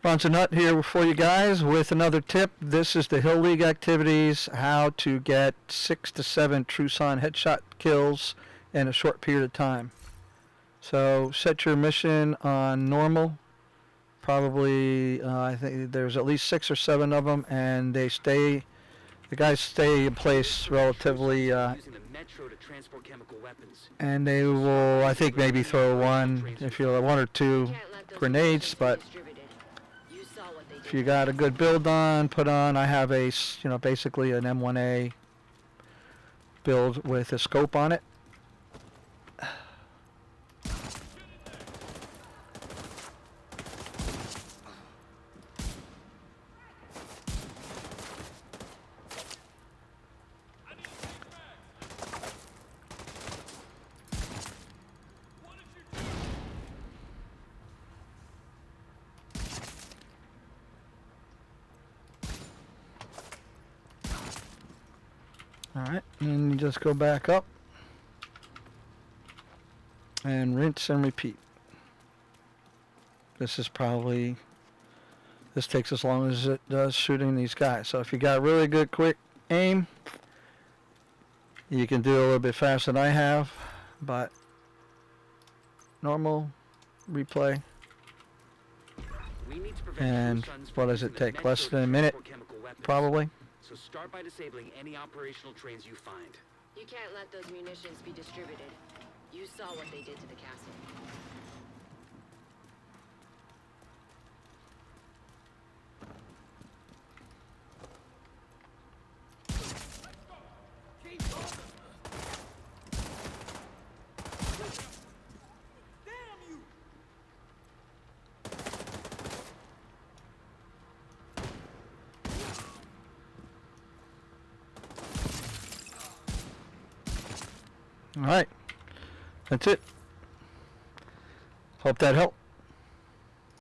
Bronson Nut here for you guys with another tip. This is the Hill League activities, how to get 6 to 7 Truson headshot kills in a short period of time. So set your mission on normal. Probably, I think there's at least 6 or 7 of them, and the guys stay in place relatively, and they will, I think, maybe throw one or two grenades, but if you got a good build on, put on. I have a, basically an M1A build with a scope on it. Alright, and then you just go back up and rinse and repeat. This takes as long as it does shooting these guys. So if you got really good quick aim, you can do it a little bit faster than I have, but normal replay. And what does it take? Less than a minute, probably. So start by disabling any operational trains you find. You can't let those munitions be distributed. You saw what they did to the castle. All right, that's it. Hope that helped.